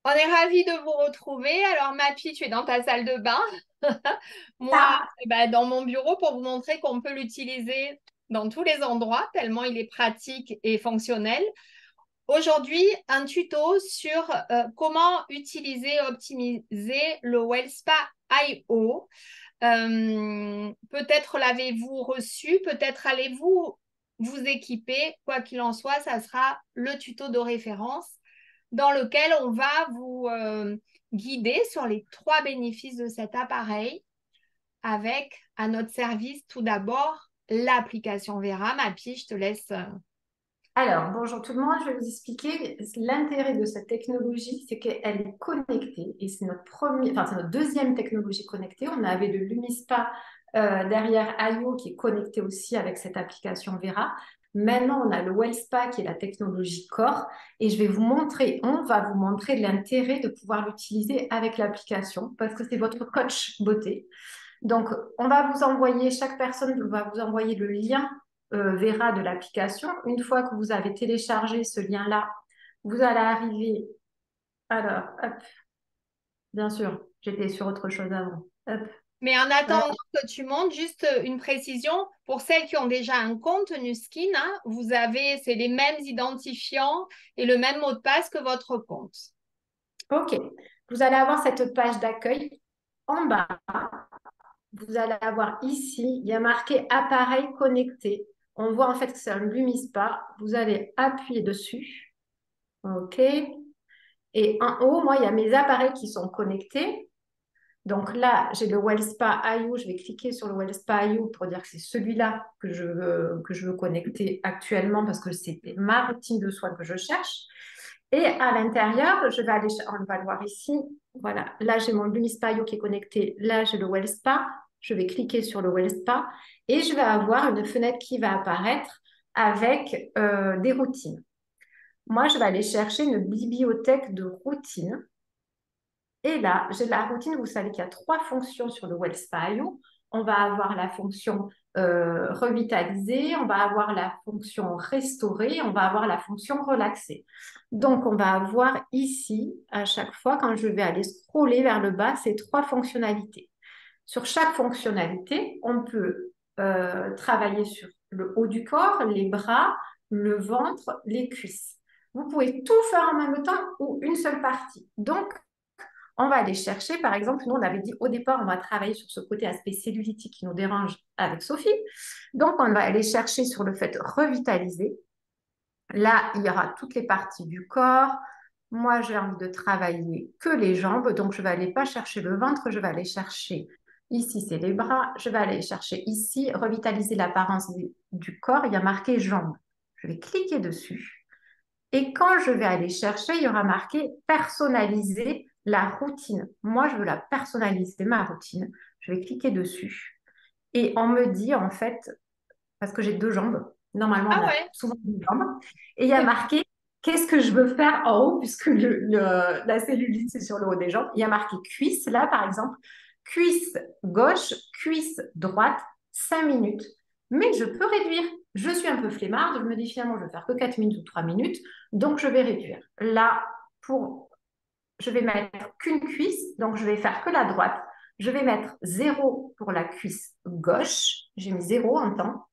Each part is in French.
On est ravis de vous retrouver. Alors, Mappy, tu es dans ta salle de bain. Moi, Ça. dans mon bureau pour vous montrer qu'on peut l'utiliser dans tous les endroits, tellement il est pratique et fonctionnel. Aujourd'hui, un tuto sur comment utiliser et optimiser le WellSpa IO. Peut-être l'avez-vous reçu, peut-être allez-vous vous équiper. Quoi qu'il en soit, ça sera le tuto de référence dans lequel on va vous guider sur les trois bénéfices de cet appareil avec à notre service tout d'abord l'application Vera. Mappy, je te laisse. Alors, bonjour tout le monde, je vais vous expliquer l'intérêt de cette technologie, c'est qu'elle est connectée et c'est c'est notre deuxième technologie connectée. On avait le Lumispa derrière IO qui est connecté aussi avec cette application Vera. Maintenant, on a le WellSpa qui est la technologie Core et on va vous montrer l'intérêt de pouvoir l'utiliser avec l'application parce que c'est votre coach beauté. Donc, chaque personne va vous envoyer le lien Vera de l'application. Une fois que vous avez téléchargé ce lien-là, vous allez arriver. Alors, hop, bien sûr, j'étais sur autre chose avant. Hop, Mais en euh, attendant que tu montes, juste une précision, pour celles qui ont déjà un compte Nuskin, hein, c'est les mêmes identifiants et le même mot de passe que votre compte. ok, vous allez avoir cette page d'accueil. En bas, vous allez avoir ici, il y a marqué appareil connecté. On voit en fait que c'est un Lumispa. Vous allez appuyer dessus. OK. Et en haut, moi, il y a mes appareils qui sont connectés. Donc là, j'ai le WellSpa IO. Je vais cliquer sur le WellSpa IO pour dire que c'est celui-là que je veux connecter actuellement parce que c'était ma routine de soins que je cherche. Et à l'intérieur, on va le voir ici. Voilà, là, j'ai mon Lumispa IO qui est connecté. Là, j'ai le WellSpa. Je vais cliquer sur le WellSpa et je vais avoir une fenêtre qui va apparaître avec des routines. Moi, je vais aller chercher une bibliothèque de routines. Et là, j'ai la routine. Vous savez qu'il y a trois fonctions sur le WellSpa.io. On va avoir la fonction revitaliser, on va avoir la fonction restaurer, on va avoir la fonction relaxer. Donc, on va avoir ici, à chaque fois, quand je vais aller scroller vers le bas, ces trois fonctionnalités. Sur chaque fonctionnalité, on peut travailler sur le haut du corps, les bras, le ventre, les cuisses. Vous pouvez tout faire en même temps ou une seule partie. Donc, on va aller chercher, par exemple, nous, on avait dit au départ, on va travailler sur ce côté aspect cellulitique qui nous dérange avec Sophie. Donc, on va aller chercher sur le fait revitaliser. Là, il y aura toutes les parties du corps. Moi, j'ai envie de travailler que les jambes, donc je vais aller pas chercher le ventre, je vais aller chercher ici, c'est les bras, je vais aller chercher ici, revitaliser l'apparence du corps, il y a marqué jambes. Je vais cliquer dessus. Et quand je vais aller chercher, il y aura marqué personnaliser la routine. Moi, je veux la personnaliser, ma routine. Je vais cliquer dessus. Et on me dit, en fait, parce que j'ai deux jambes, normalement, Ah on a ouais, souvent deux jambes, et il y a marqué qu'est-ce que je veux faire en haut, puisque la cellulite, c'est sur le haut des jambes. Il y a marqué cuisse, là, par exemple, cuisse gauche, cuisse droite, 5 minutes. Mais je peux réduire. Je suis un peu flemmarde, je me dis finalement, je vais faire que 4 minutes ou 3 minutes, donc je vais réduire. Là, je vais mettre qu'une cuisse, donc je vais faire que la droite. Je vais mettre 0 pour la cuisse gauche. J'ai mis 0 en temps.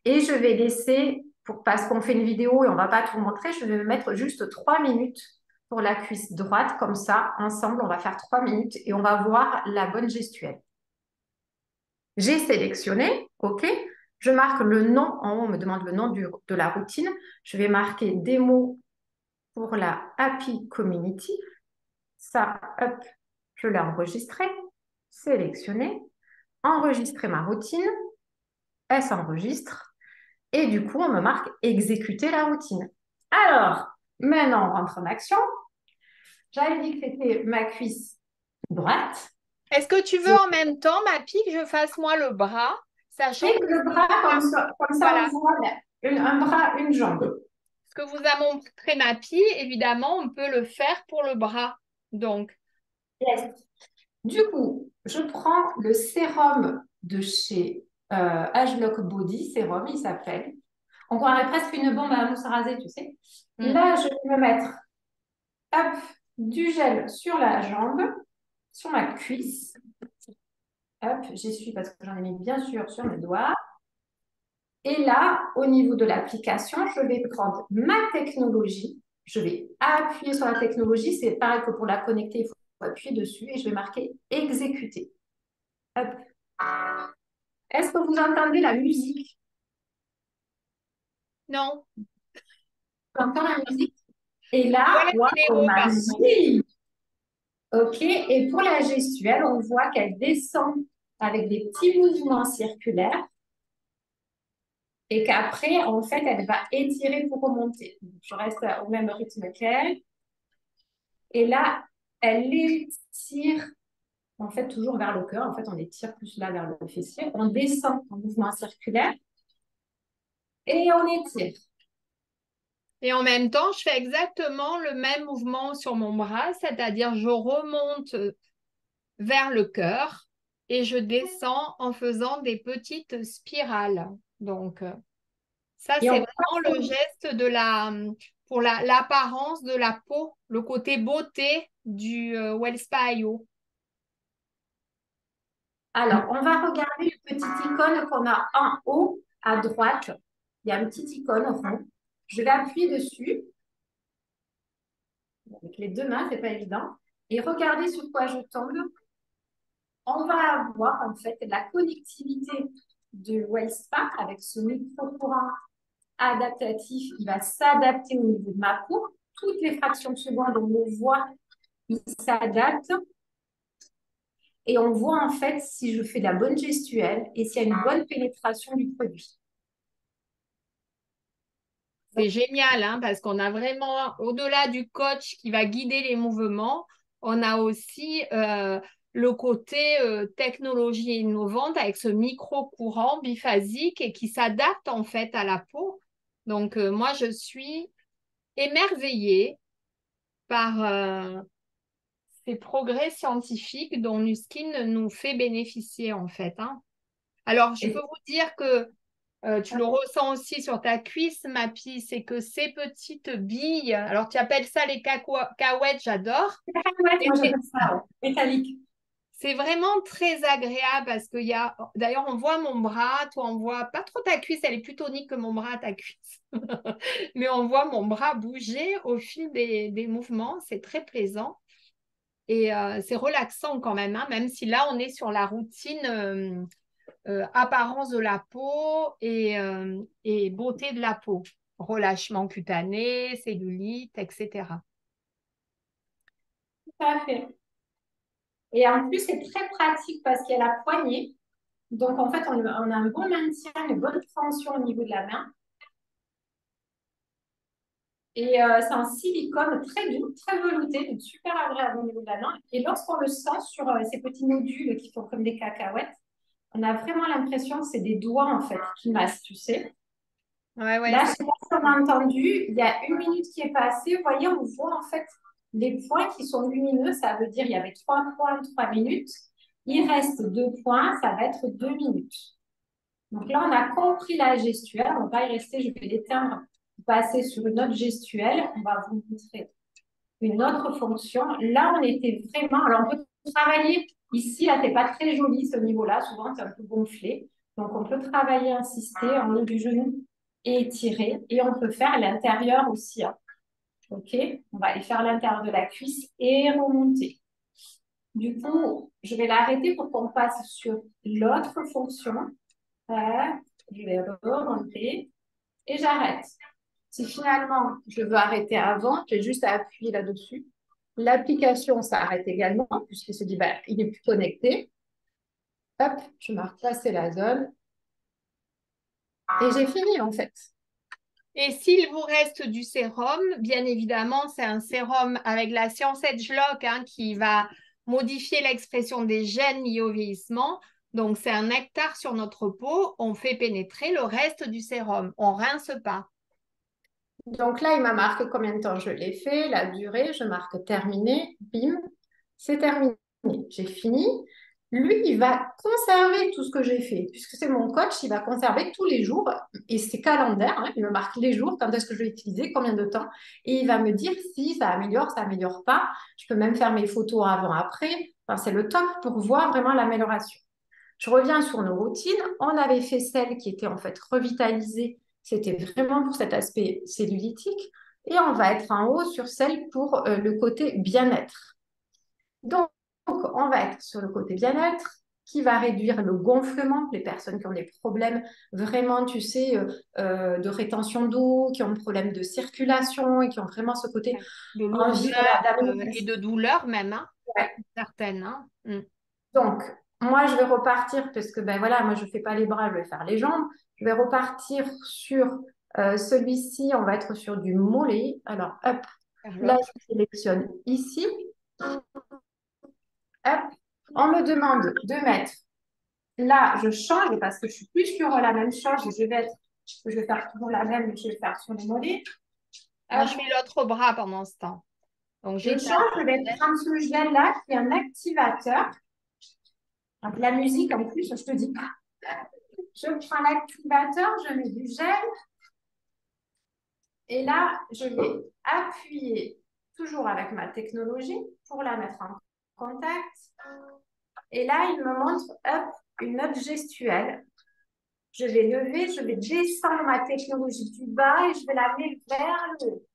Et je vais laisser, parce qu'on fait une vidéo et on ne va pas tout montrer, je vais mettre juste 3 minutes pour la cuisse droite. Comme ça, ensemble, on va faire 3 minutes et on va voir la bonne gestuelle. J'ai sélectionné, OK. Je marque le nom. En haut, on me demande le nom de la routine. Je vais marquer des mots pour la Happy Community. Ça, hop, je l'ai enregistré, sélectionné, enregistrer ma routine. Elle s'enregistre. Et du coup, on me marque exécuter la routine. Alors, maintenant, on rentre en action. J'avais dit que c'était ma cuisse droite. est-ce que tu veux Je en même temps, Mappy, que je fasse moi le bras, sachant fais que le bras comme ça on voilà, voit un bras, une jambe. ce que vous a montré Mappy, évidemment, on peut le faire pour le bras. Donc, Yes. Du coup, je prends le sérum de chez Agelock Body, sérum, il s'appelle. On croirait presque une bombe à mousse rasée, tu sais. hmm. Là, je vais me mettre, hop, du gel sur la jambe, sur ma cuisse. Hop, j'essuie parce que j'en ai mis bien sûr sur mes doigts. Et là, au niveau de l'application, je vais prendre ma technologie. Je vais appuyer sur la technologie. C'est pareil que pour la connecter, il faut appuyer dessus et je vais marquer exécuter. Hop. Est-ce que vous entendez la musique? Non. J'entends la musique. Et là, Voilà waouh, Généraux, par contre. magie! OK. Et pour la gestuelle, on voit qu'elle descend avec des petits mouvements circulaires et qu'après, en fait, elle va étirer pour remonter. Donc, je reste au même rythme qu'elle. Et là, elle étire, en fait, toujours vers le cœur. En fait, on étire plus là vers le fessier. On descend en mouvement circulaire et on étire. Et en même temps, je fais exactement le même mouvement sur mon bras, c'est-à-dire je remonte vers le cœur et je descends en faisant des petites spirales. Donc, ça, Et c'est on vraiment le geste de pour l'apparence de la peau, le côté beauté du Wells IO. Alors, on va regarder le petit icône qu'on a en haut à droite. Il y a une petite icône rond. Je vais appuyer dessus avec les deux mains, c'est pas évident. Et regardez sur quoi je tombe. On va avoir en fait la connectivité de WellSpa avec ce micro-courant adaptatif. Il va s'adapter au niveau de ma peau. Toutes les fractions de seconde, on le voit, il s'adapte. Et on voit en fait si je fais de la bonne gestuelle et s'il y a une bonne pénétration du produit. C'est génial, hein, parce qu'on a vraiment, au-delà du coach qui va guider les mouvements, on a aussi le côté technologie innovante avec ce micro-courant biphasique et qui s'adapte en fait à la peau. Donc, moi, je suis émerveillée par ces progrès scientifiques dont Nuskin nous fait bénéficier en fait, hein. Alors, je peux Et vous dire que tu le ressens aussi sur ta cuisse, ma pie, c'est que ces petites billes, alors tu appelles ça les cacahuètes, j'adore. ouais, Et moi j'appelle ça métallique. c'est vraiment très agréable parce qu'il y a, d'ailleurs, on voit mon bras, toi, on voit pas trop ta cuisse, elle est plus tonique que mon bras, ta cuisse. Mais on voit mon bras bouger au fil des mouvements, c'est très plaisant. Et c'est relaxant quand même, hein, même si là, on est sur la routine apparence de la peau et beauté de la peau, relâchement cutané, cellulite, etc. Tout à fait. Et en plus, c'est très pratique parce qu'il y a la poignée. Donc, en fait, on a un bon maintien, une bonne tension au niveau de la main. Et c'est un silicone très doux, très velouté, donc super agréable au niveau de la main. Et lorsqu'on le sent sur ces petits nodules qui font comme des cacahuètes, on a vraiment l'impression que c'est des doigts, en fait, qui massent, tu sais. Ouais, ouais, Là, je ne sais pas si on a entendu, il y a une minute qui est passée. Vous voyez, on voit en fait les points qui sont lumineux. Ça veut dire il y avait 3 points, 3 minutes. Il reste 2 points, ça va être 2 minutes. Donc là, on a compris la gestuelle. On va y rester, je vais l'éteindre, passer sur une autre gestuelle. On va vous montrer une autre fonction. Là, on était vraiment. Alors, on peut travailler ici. Là, c'est pas très joli ce niveau-là. Souvent, c'est un peu gonflé. Donc, on peut travailler, insister en haut du genou et étirer. Et on peut faire l'intérieur aussi, hein. OK? On va aller faire l'intérieur de la cuisse et remonter. Du coup, je vais l'arrêter pour qu'on passe sur l'autre fonction. Je vais remonter et j'arrête. Si finalement je veux arrêter avant, j'ai juste à appuyer là-dessus. L'application s'arrête également, puisqu'il se dit bah, il est plus connecté. Hop, je marque passer la zone. Et j'ai fini en fait. Et s'il vous reste du sérum, bien évidemment, c'est un sérum avec la science Edgelock, hein, qui va modifier l'expression des gènes liés au vieillissement. Donc, c'est un nectar sur notre peau. On fait pénétrer le reste du sérum. On rince pas. Donc là, il m'a marqué combien de temps je l'ai fait, la durée, je marque terminé, bim, c'est terminé. J'ai fini. Lui, il va conserver tout ce que j'ai fait, puisque c'est mon coach, il va conserver tous les jours, et c'est calendaire, hein, il me marque les jours, quand est-ce que je vais utiliser, combien de temps, et il va me dire si ça améliore pas. Je peux même faire mes photos avant-après. Enfin, c'est le top pour voir vraiment l'amélioration. Je reviens sur nos routines. On avait fait celle qui était en fait revitalisée. C'était vraiment pour cet aspect cellulitique. Et on va être en haut sur celle pour le côté bien-être. Donc, on va être sur le côté bien-être qui va réduire le gonflement pour les personnes qui ont des problèmes vraiment, tu sais, de rétention d'eau, qui ont des problèmes de circulation et qui ont vraiment ce côté De envie lourdeur et d'amélioration. de douleur même, hein, Ouais. certaines. Hein. Mm. Donc, moi, je vais repartir parce que, ben voilà, moi, je ne fais pas les bras, je vais faire les jambes. Je vais repartir sur celui-ci. On va être sur du mollet. Alors, hop, là, Charlotte. je sélectionne ici. Hop, on me demande de mettre. Là, je change parce que je suis plus sur la même chose. Je vais faire toujours la même, mais je vais faire sur le mollet. Moi, Hop, je fais l'autre bras pendant ce temps. Donc, je j'étale change, je le vais gel. prendre ce gel-là qui est un activateur. Donc, la musique, en plus, je te dis pas. Je prends l'activateur, je mets du gel. Et là, je vais appuyer toujours avec ma technologie pour la mettre en contact. Et là, il me montre hop, une note gestuelle. Je vais lever, je vais descendre ma technologie du bas et je vais l'amener vers le haut.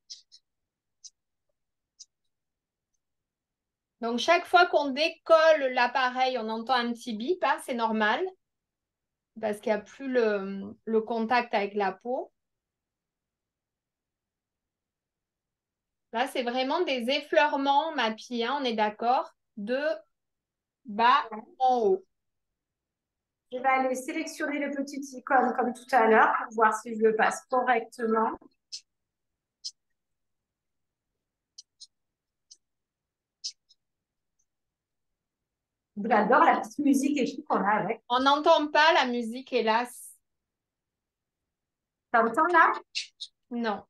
Donc, chaque fois qu'on décolle l'appareil, on entend un petit bip, hein, c'est normal, parce qu'il n'y a plus le contact avec la peau. Là, c'est vraiment des effleurements, ma pie, hein, on est d'accord, de bas en haut. Je vais aller sélectionner le petit icône comme tout à l'heure pour voir si je le passe correctement. J'adore la petite musique et tout qu'on a avec. On n'entend pas la musique, hélas. T'entends là? Non.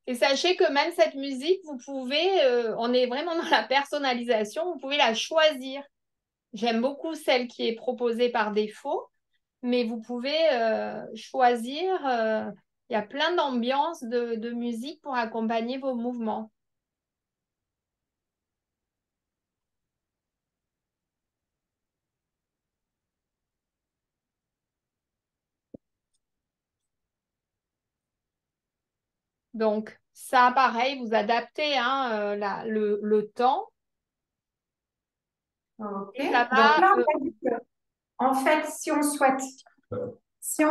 Et sachez que même cette musique, vous pouvez, on est vraiment dans la personnalisation, vous pouvez la choisir. J'aime beaucoup celle qui est proposée par défaut, mais vous pouvez choisir. Il y a plein d'ambiances de musique pour accompagner vos mouvements. Donc, ça, pareil, vous adaptez hein, le temps. Ok. Et ça Donc va. là, on a dit que, en fait, si on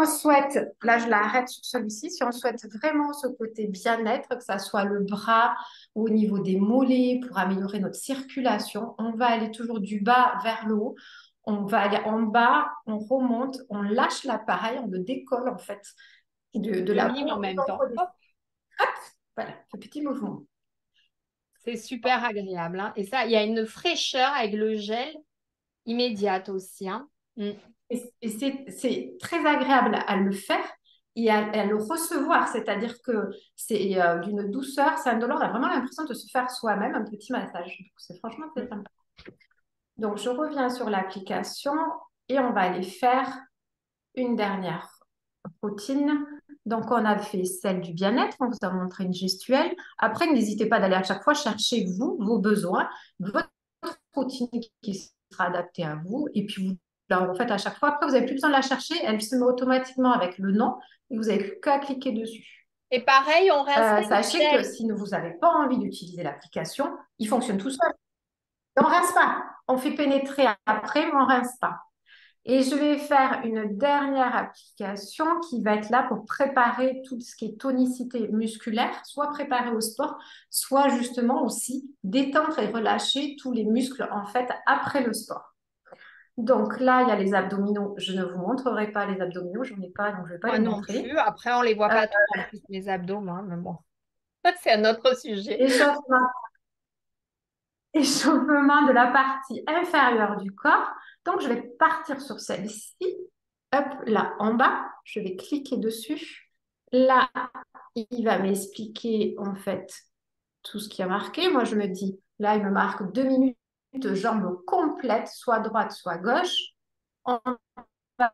souhaite, là je l'arrête sur celui-ci, si on souhaite vraiment ce côté bien-être, que ça soit le bras ou au niveau des mollets pour améliorer notre circulation, on va aller toujours du bas vers le haut. On va aller en bas, on remonte, on lâche l'appareil, on le décolle en fait de Je la mime peau en et même on temps. redescend. Hop, Voilà, ce petit mouvement. c'est super agréable. Hein. Et ça, il y a une fraîcheur avec le gel immédiate aussi. Hein. Mm. Et c'est très agréable à le faire et à le recevoir, c'est-à-dire que c'est d'une douceur, c'est indolore, on a vraiment l'impression de se faire soi-même un petit massage. Donc, c'est franchement très Mm. sympa. Donc, je reviens sur l'application et on va aller faire une dernière routine. Donc, on a fait celle du bien-être, on vous a montré une gestuelle. Après, n'hésitez pas d'aller à chaque fois chercher vous, vos besoins, votre routine qui sera adaptée à vous. Et puis, vous la refaites à chaque fois. Après, vous n'avez plus besoin de la chercher. Elle se met automatiquement avec le nom et vous n'avez plus qu'à cliquer dessus. Et pareil, on rince pas le Sachez que gel. si vous n'avez pas envie d'utiliser l'application, il fonctionne tout seul. On ne rince pas. On fait pénétrer après, mais on ne rince pas. Et je vais faire une dernière application qui va être là pour préparer tout ce qui est tonicité musculaire, soit préparer au sport, soit justement aussi détendre et relâcher tous les muscles en fait après le sport. Donc là, il y a les abdominaux. Je ne vous montrerai pas les abdominaux, j'en ai pas, donc je ne vais pas Moi les non montrer. plus. Après, on les voit Euh, pas trop en plus, mes abdos, hein, mais bon, c'est un autre sujet. échauffement, échauffement de la partie inférieure du corps. Donc, je vais partir sur celle-ci. Hop, là en bas, je vais cliquer dessus. Là, il va m'expliquer en fait tout ce qui a marqué. Moi, je me dis, là, il me marque 2 minutes jambe complète, soit droite, soit gauche. On va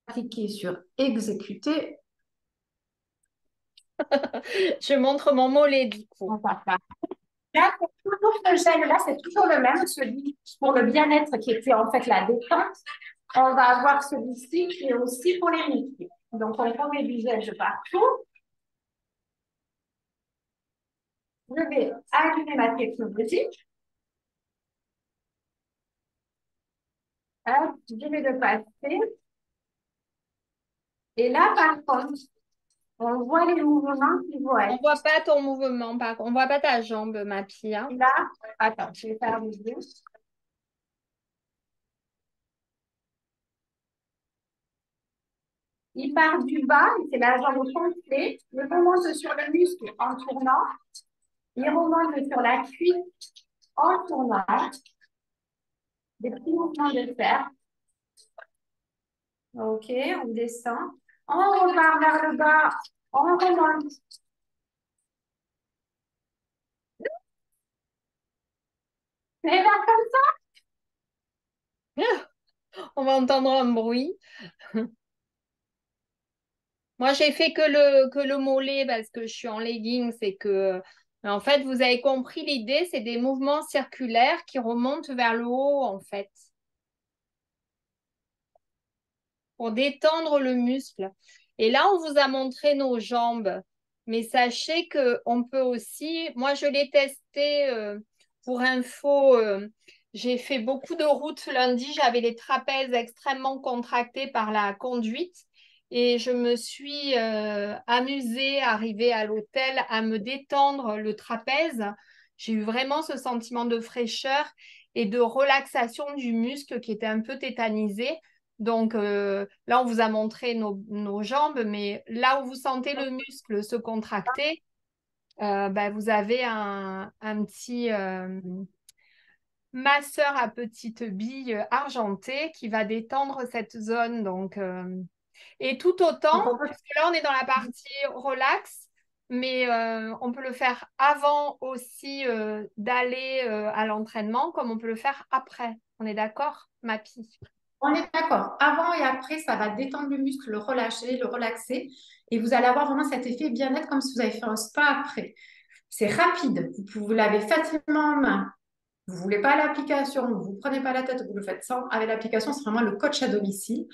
cliquer sur exécuter. Je montre mon mollet du coup. On va faire. Là, c'est toujours ce gel-là, c'est toujours le même, celui pour le bien-être qui était en fait la détente. On va avoir celui-ci qui est aussi pour les muscles. Donc, on remet du gel de partout. Je vais allumer ma technologie. Hop, je vais le passer. Et là, par contre, on voit les mouvements qui vont On être. voit pas ton mouvement, par contre. On voit pas ta jambe, ma fille, hein. Là, attends, je vais faire les deux. Il part du bas, c'est la jambe complète. Il remonte sur le muscle en tournant. Il remonte sur la cuisse en tournant. Des petits mouvements de fer. Ok, on descend. On repart vers le bas. On remonte. C'est là comme ça. On va entendre un bruit. Moi, j'ai fait que le mollet parce que je suis en leggings et que, en fait, vous avez compris l'idée, c'est des mouvements circulaires qui remontent vers le haut, en fait, pour détendre le muscle. Et là, on vous a montré nos jambes. Mais sachez que on peut aussi, moi, je l'ai testé pour info. J'ai fait beaucoup de routes lundi. J'avais les trapèzes extrêmement contractés par la conduite. Et je me suis amusée, arrivée à l'hôtel, à me détendre le trapèze. J'ai eu vraiment ce sentiment de fraîcheur et de relaxation du muscle qui était un peu tétanisé. Donc là, on vous a montré nos jambes, mais là où vous sentez le muscle se contracter, ben, vous avez un petit masseur à petites billes argentées qui va détendre cette zone. Donc, et tout autant, Donc, on peut... parce que là, on est dans la partie relax, mais on peut le faire avant aussi d'aller à l'entraînement, comme on peut le faire après. On est d'accord, Mappy? On est d'accord. Avant et après, ça va détendre le muscle, le relâcher, le relaxer. Et vous allez avoir vraiment cet effet bien-être comme si vous avez fait un spa après. C'est rapide. Vous l'avez facilement en main. Vous ne voulez pas l'application, vous ne prenez pas la tête, vous le faites sans. Avec l'application, c'est vraiment le coach à domicile.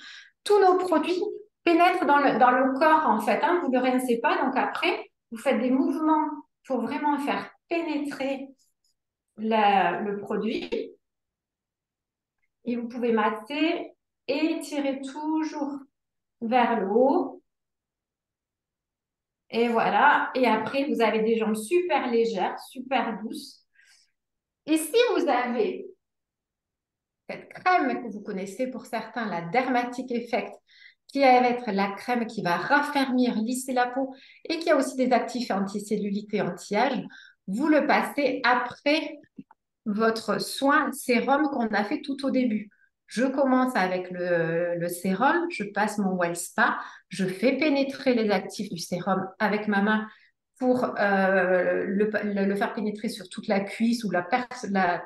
Tous nos produits pénètrent dans le corps, en fait, hein. Vous ne le rincez pas. Donc après, vous faites des mouvements pour vraiment faire pénétrer le produit. Et vous pouvez masser et tirer toujours vers le haut. Et voilà. Et après, vous avez des jambes super légères, super douces. Et si vous avez cette crème que vous connaissez pour certains, la Dermatic Effect, qui va être la crème qui va raffermir, lisser la peau et qui a aussi des actifs anti-cellulite et anti-âge, vous le passez après votre soin sérum qu'on a fait tout au début. Je commence avec le sérum, je passe mon Well Spa, je fais pénétrer les actifs du sérum avec ma main pour le faire pénétrer sur toute la cuisse ou la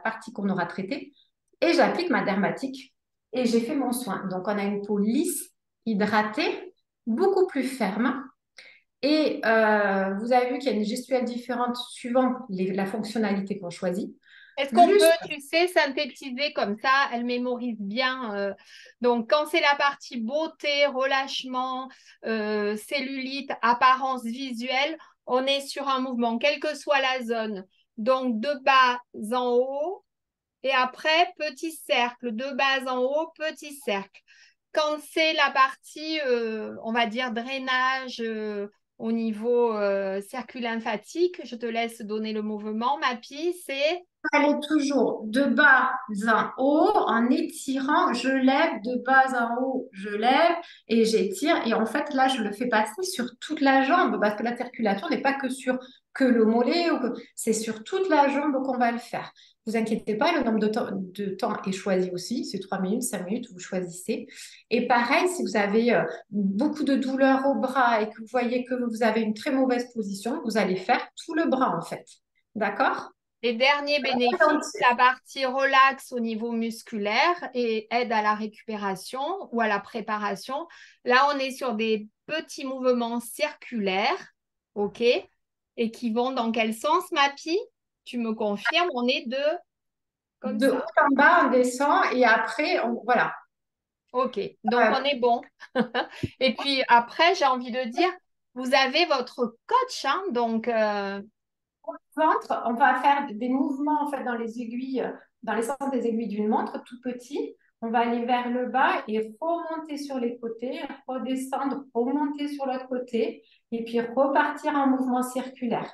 partie qu'on aura traitée. Et j'applique ma dermatique et j'ai fait mon soin. Donc, on a une peau lisse, hydratée, beaucoup plus ferme. Et vous avez vu qu'il y a une gestuelle différente suivant la fonctionnalité qu'on choisit. Est-ce qu'on peut, Juste, tu sais, synthétiser comme ça, elle mémorise bien. Donc, quand c'est la partie beauté, relâchement, cellulite, apparence visuelle, on est sur un mouvement, quelle que soit la zone. Donc, de bas en haut, et après, petit cercle, de bas en haut, petit cercle. Quand c'est la partie, on va dire, drainage au niveau circuit lymphatique, je te laisse donner le mouvement. Mappy, c'est aller toujours de bas en haut en étirant. Je lève de bas en haut, je lève et j'étire. Et en fait, là, je le fais passer sur toute la jambe parce que la circulation n'est pas que sur que le mollet, c'est sur toute la jambe qu'on va le faire. Vous inquiétez pas, le nombre de temps est choisi aussi. C'est 3 minutes, 5 minutes, vous choisissez. Et pareil, si vous avez beaucoup de douleur au bras et que vous voyez que vous avez une très mauvaise position, vous allez faire tout le bras en fait. D'accord? Et dernier bénéfice, Donc, la partie relax au niveau musculaire et aide à la récupération ou à la préparation. Là, on est sur des petits mouvements circulaires, OK? Et qui vont dans quel sens, Mappy? Tu me confirmes, on est de comme de ça. haut en bas, on descend et après, voilà. OK, donc on est bon. Et puis après, j'ai envie de dire, vous avez votre coach, hein, donc Ventre, on va faire des mouvements en fait dans les aiguilles, dans les sens des aiguilles d'une montre, tout petit. On va aller vers le bas et remonter sur les côtés, redescendre, remonter sur l'autre côté et puis repartir en mouvement circulaire.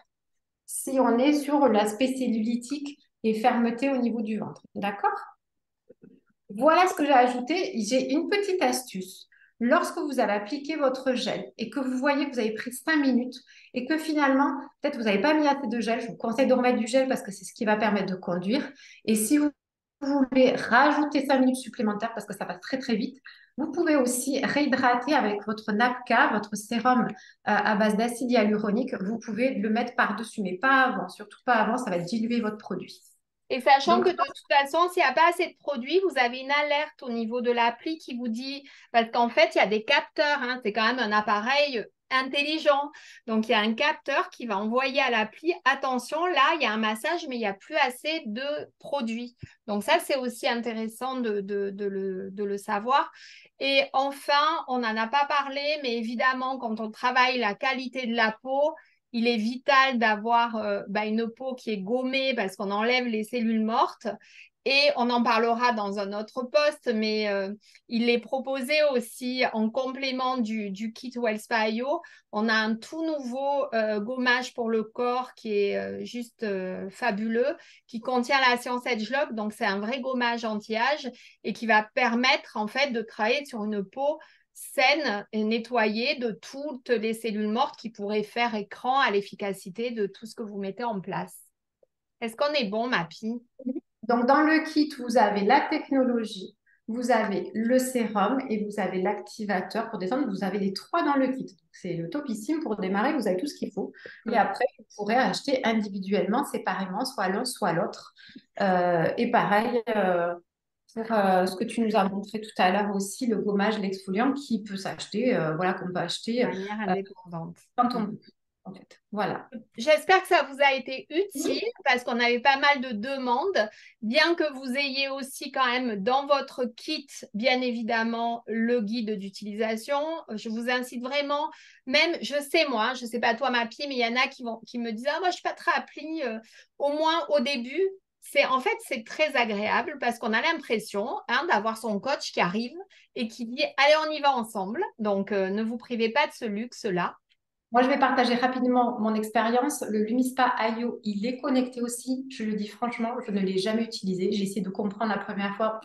Si on est sur l'aspect cellulitique et fermeté au niveau du ventre. D'accord? Voilà ce que j'ai ajouté. J'ai une petite astuce. Lorsque vous avez appliqué votre gel et que vous voyez que vous avez pris 5 minutes et que finalement, peut-être vous n'avez pas mis assez de gel, je vous conseille de remettre du gel parce que c'est ce qui va permettre de conduire. Et si vous voulez rajouter 5 minutes supplémentaires parce que ça passe très très vite, vous pouvez aussi réhydrater avec votre napka, votre sérum à base d'acide hyaluronique. Vous pouvez le mettre par-dessus, mais pas avant, surtout pas avant, ça va diluer votre produit. et sachant Donc, que de toute façon, s'il n'y a pas assez de produits, vous avez une alerte au niveau de l'appli qui vous dit, parce qu'en fait, il y a des capteurs, hein, c'est quand même un appareil intelligent. Donc, il y a un capteur qui va envoyer à l'appli, attention, là, il y a un massage, mais il n'y a plus assez de produits. Donc, ça, c'est aussi intéressant de le savoir. Et enfin, on n'en a pas parlé, mais évidemment, quand on travaille la qualité de la peau, il est vital d'avoir une peau qui est gommée parce qu'on enlève les cellules mortes. Et on en parlera dans un autre poste, mais il est proposé aussi en complément du kit Wellspa.io. On a un tout nouveau gommage pour le corps qui est juste fabuleux, qui contient la Science Edge Lock. Donc, c'est un vrai gommage anti-âge et qui va permettre en fait de travailler sur une peau saine et nettoyée de toutes les cellules mortes qui pourraient faire écran à l'efficacité de tout ce que vous mettez en place. Est-ce qu'on est bon, Mappy? Donc, dans le kit, vous avez la technologie, vous avez le sérum et vous avez l'activateur pour détendre. Vous avez les trois dans le kit. C'est le topissime pour démarrer. Vous avez tout ce qu'il faut. Et Mm. après, vous pourrez acheter individuellement, séparément, soit l'un, soit l'autre. Et pareil, pour ce que tu nous as montré tout à l'heure aussi, le gommage, l'exfoliant qui peut s'acheter, voilà, qu'on peut De acheter manière euh, indépendante. quand Mm. on veut, en fait. Voilà. J'espère que ça vous a été utile Oui. parce qu'on avait pas mal de demandes, bien que vous ayez aussi quand même dans votre kit, bien évidemment, le guide d'utilisation. Je vous incite vraiment, même, je sais moi, je sais pas toi ma pied, mais il y en a qui me disent, ah moi je suis pas très appli, au moins au début. En fait, c'est très agréable parce qu'on a l'impression d'avoir son coach qui arrive et qui dit, allez, on y va ensemble. Donc, ne vous privez pas de ce luxe-là. Moi, je vais partager rapidement mon expérience. Le Lumispa IO, il est connecté aussi. Je le dis franchement, je ne l'ai jamais utilisé. J'ai essayé de comprendre la première fois.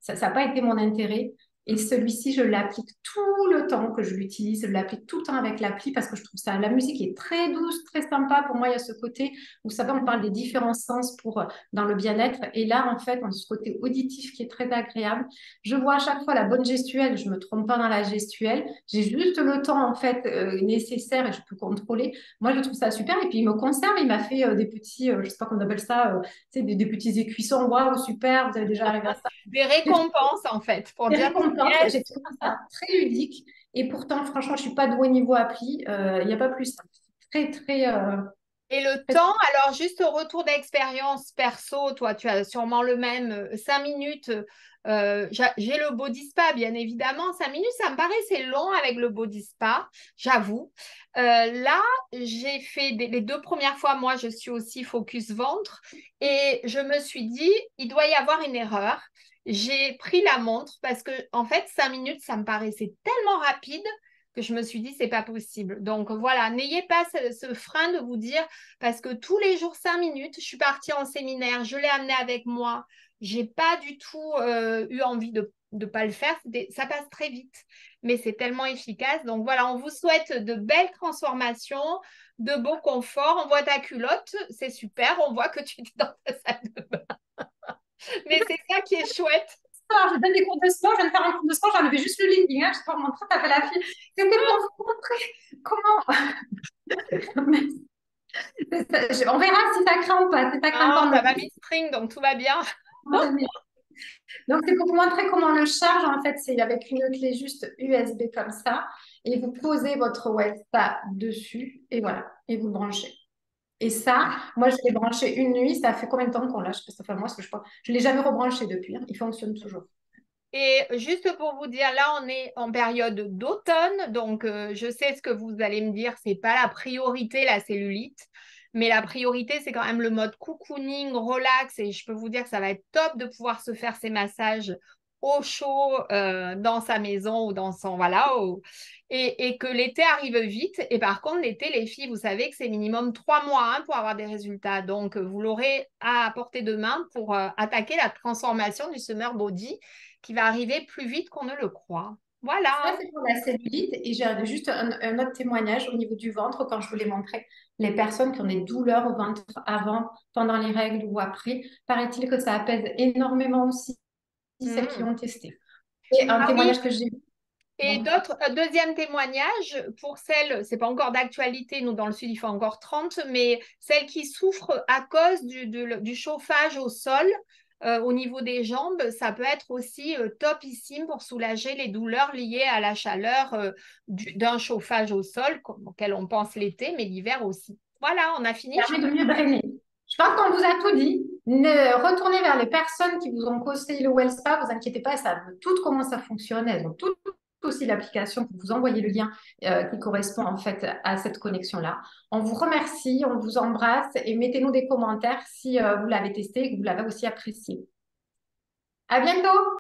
Ça n'a pas été mon intérêt. Et celui-ci, je l'applique tout le temps que je l'utilise. Je l'applique tout le temps avec l'appli parce que je trouve ça, la musique est très douce, très sympa. Pour moi, il y a ce côté, vous savez, on parle des différents sens dans le bien-être. Et là, en fait, on a ce côté auditif qui est très agréable. Je vois à chaque fois la bonne gestuelle. Je ne me trompe pas dans la gestuelle. J'ai juste le temps, en fait, nécessaire et je peux contrôler. Moi, je trouve ça super. Et puis, il me conserve. Il m'a fait des petits, je ne sais pas comment on appelle ça, tu sais, des petits écuissons. Waouh, super, vous avez déjà arrivé à ça. Des J'ai trouvé récompenses, en fait, pour des dire récompenses, yes. j'ai trouvé ça très ludique. Et pourtant, franchement, je ne suis pas douée niveau appli. Il n'y a pas plus simple. Très, très, Et le très- temps, alors juste au retour d'expérience perso, toi, tu as sûrement le même, 5 minutes. J'ai le body spa, bien évidemment. 5 minutes, ça me paraissait long avec le body spa, j'avoue. Là, j'ai fait les 2 premières fois, moi, je suis aussi focus ventre. Et je me suis dit, il doit y avoir une erreur. J'ai pris la montre parce que, en fait, 5 minutes, ça me paraissait tellement rapide que je me suis dit, c'est pas possible. Donc voilà, n'ayez pas ce frein de vous dire, parce que tous les jours, 5 minutes, je suis partie en séminaire, je l'ai amené avec moi, j'ai pas du tout eu envie de ne pas le faire, ça passe très vite, mais c'est tellement efficace. Donc voilà, on vous souhaite de belles transformations, de beau confort. On voit ta culotte, c'est super, on voit que tu es dans ta salle de bain. Mais c'est ça qui est chouette. Je donne des cours de sport, je viens de faire un cours de sport, j'enlevais juste le legging, hein, je sais pas montrer, t'as fait la fille. C'était pour vous montrer comment. On verra si ça craint ou pas. Si ça craint pas, Non, on ça le va mi-string, donc tout va bien. fait. Donc, c'est pour vous montrer comment on le charge. En fait, c'est avec une clé juste USB comme ça. Et vous posez votre Wellspa dessus. Et voilà. Et vous branchez. Et ça, moi, je l'ai branché une nuit. Ça fait combien de temps qu'on l'a? Je sais pas, ça fait moi, parce que je ne l'ai jamais rebranché depuis, hein. Il fonctionne toujours. Et juste pour vous dire, là, on est en période d'automne, donc je sais ce que vous allez me dire, c'est pas la priorité, la cellulite, mais la priorité, c'est quand même le mode cocooning, relax, et je peux vous dire que ça va être top de pouvoir se faire ces massages au chaud dans sa maison ou dans son, voilà, et que l'été arrive vite. Et par contre, l'été, les filles, vous savez que c'est minimum 3 mois hein, pour avoir des résultats. Donc, vous l'aurez à portée de main pour attaquer la transformation du summer body qui va arriver plus vite qu'on ne le croit. Ça, Voilà. c'est pour la cellulite. Et j'ai juste un autre témoignage au niveau du ventre, quand je vous l'ai montré. Les personnes qui ont des douleurs au ventre avant, pendant les règles ou après, paraît-il que ça apaise énormément aussi celles qui Mhm. ont testé. Et un Ah oui, témoignage que j'ai vu. et Donc, d'autres, deuxième témoignage, pour celles, c'est pas encore d'actualité, nous dans le sud il faut encore 30, mais celles qui souffrent à cause du chauffage au sol, au niveau des jambes, ça peut être aussi topissime pour soulager les douleurs liées à la chaleur d'un chauffage au sol, auquel on pense l'été, mais l'hiver aussi. Voilà, on a fini, je permet de mieux drainer. Je pense qu'on vous a tout dit. Retournez vers les personnes qui vous ont conseillé le WellSpa. Vous inquiétez pas, elles savent toutes comment ça fonctionne. Elles ont toutes aussi l'application pour vous envoyer le lien qui correspond en fait à cette connexion-là. On vous remercie, on vous embrasse et mettez-nous des commentaires si vous l'avez testé et que vous l'avez aussi apprécié. À bientôt!